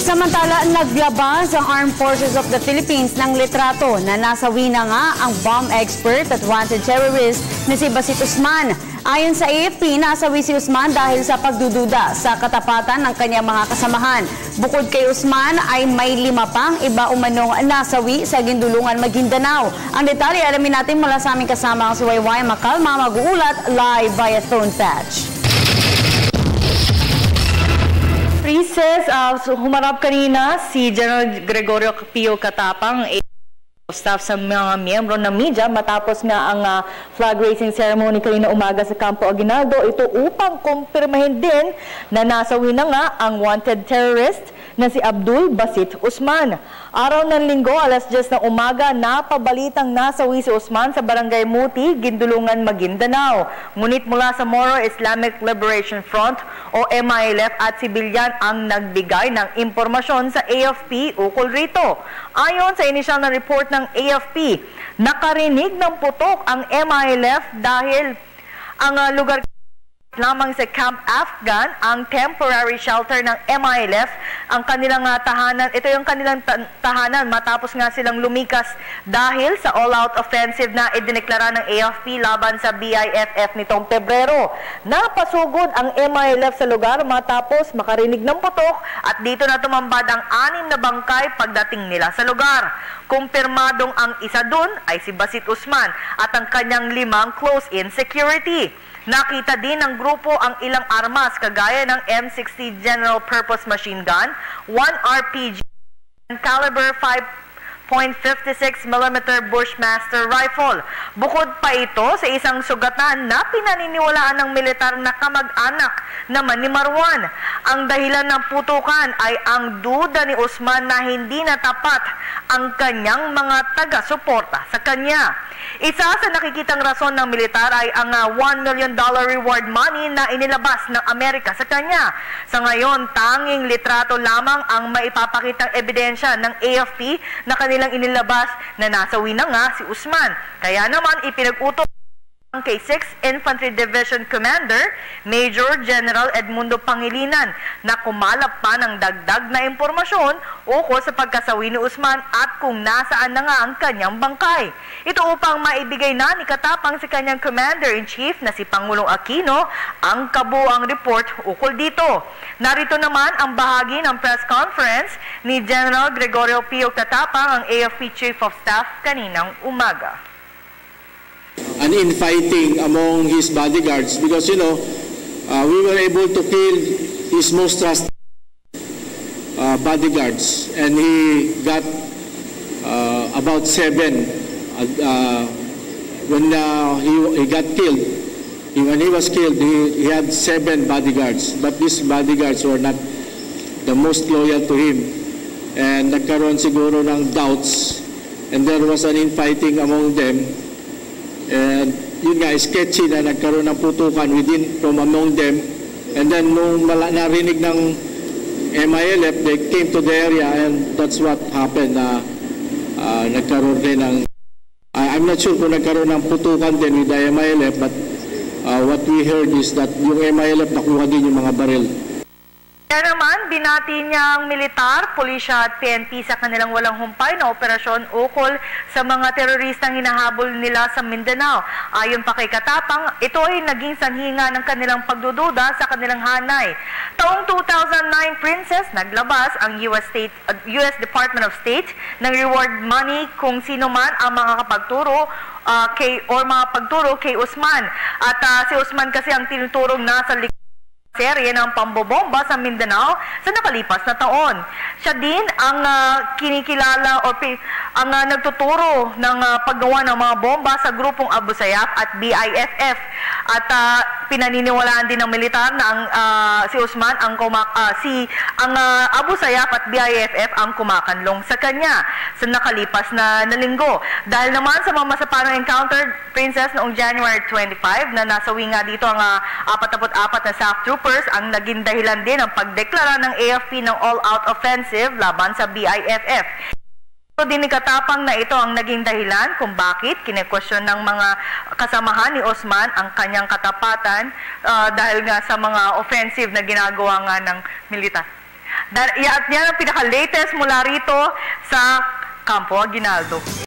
Samantala, naglabas ang Armed Forces of the Philippines ng litrato na nasawi na nga ang bomb expert at wanted terrorist na si Basit Usman. Ayon sa AFP, nasawi si Usman dahil sa pagdududa sa katapatan ng kanyang mga kasamahan. Bukod kay Usman ay may 5 pang iba umanong nasawi sa Gindulungan, Maguindanao. Ang detalye alamin natin mula sa aming kasama ang si Wayway Macalma, mag-uulat live via phone patch. Princess, humarap kanina si General Gregorio Pio Katapang, staff sa mga miyembro ng media matapos nga ang flag raising ceremony kanina umaga sa Campo Aguinaldo. Ito upang kumpirmahin din na nasawi na nga ang wanted terrorist na si Abdul Basit Usman. Araw ng Linggo, alas 10 ng umaga, napabalitang nasawi si Usman sa Barangay Muti, Gindulungan, Maguindanao. Ngunit mula sa Moro Islamic Liberation Front o MILF at sibilyan ang nagbigay ng impormasyon sa AFP ukol rito. Ayon sa inisyal na report ng AFP, nakarinig ng putok ang MILF dahil ang lugar lamang sa Camp Afghan, ang temporary shelter ng MILF, ang kanilang tahanan. Ito yung kanilang tahanan matapos nga silang lumikas dahil sa all-out offensive na idineklara ng AFP laban sa BIFF nitong Pebrero. Napasugod ang MILF sa lugar matapos makarinig ng putok at dito na tumambad ang 6 na bangkay pagdating nila sa lugar. Kumpirmadong ang isa dun ay si Basit Usman at ang kanyang 5 close-in security. Nakita din ng grupo ang ilang armas kagaya ng M60 General Purpose Machine Gun, 1 RPG, caliber 5.56mm Bushmaster Rifle. Bukod pa ito sa isang sugatan na pinaniniwalaan ng militar na kamag-anak naman ni Marwan. Ang dahilan ng putukan ay ang duda ni Usman na hindi natapat ang kanyang mga taga-suporta sa kanya. Isa sa nakikitang rason ng militar ay ang $1 million reward money na inilabas ng Amerika sa kanya. Sa ngayon, tanging litrato lamang ang maipapakitang ebidensya ng AFP na kanilang inilabas na nasawi na nga si Usman. Kaya naman ipinag-utos ang kay 6th Infantry Division Commander, Major General Edmundo Pangilinan, na kumalap pa ng dagdag na impormasyon ukol sa pagkasawi ni Usman at kung nasaan na nga ang kanyang bangkay. Ito upang maibigay na ni Katapang si kanyang Commander-in-Chief na si Pangulong Aquino ang kabuuang report ukol dito. Narito naman ang bahagi ng press conference ni General Gregorio Pio Katapang, ang AFP Chief of Staff, kaninang umaga. An infighting among his bodyguards because, you know, we were able to kill his most trusted bodyguards, and he got about 7 when he got killed. When he was killed, he had 7 bodyguards, but these bodyguards were not the most loyal to him, and nagkaroon siguro ng doubts, and there was an infighting among them. And yun nga, sketchy na nagkaroon ng putukan from among them. And then nung narinig ng MILF, they came to the area, and that's what happened. Nagkaroon din ng, I'm not sure kung nagkaroon ng putukan din with the MILF, but what we heard is that yung MILF nakuha din yung mga baril. Kaya naman, binati niya ang militar, pulisya at PNP sa kanilang walang humpay na operasyon ukol sa mga teroristang hinahabol nila sa Mindanao. Ayon pa kay Katapang, ito ay naging sanhinga ng kanilang pagdududa sa kanilang hanay. Taong 2009, Princess, naglabas ang US Department of State ng reward money kung sino man ang mga kapagturo mga pagturo kay Usman. At si Usman kasi ang tinuturong nasa serye ng pambobomba sa Mindanao sa nakalipas na taon. Siya din ang kinikilala o ang nagtuturo ng paggawa ng mga bomba sa grupong Abu Sayyaf at BIFF. At pinaniniwalaan din ng militar na si Usman ang Abu Sayyaf at BIFF ang kumakanlong sa kanya sa nakalipas na linggo. Dahil naman sa mga masapanang encounter, Princess, noong January 25 na nasawi nga dito ang 44 na SAF troopers ang naging dahilan din ng pagdeklara ng AFP ng all-out offensive laban sa BIFF. Ito din ni Katapang na ito ang naging dahilan kung bakit kinekwestiyon ng mga kasamahan ni Usman ang kanyang katapatan dahil nga sa mga offensive na ginagawa nga ng militar. At yan ang pinaka-latest mula rito sa Campo Aguinaldo.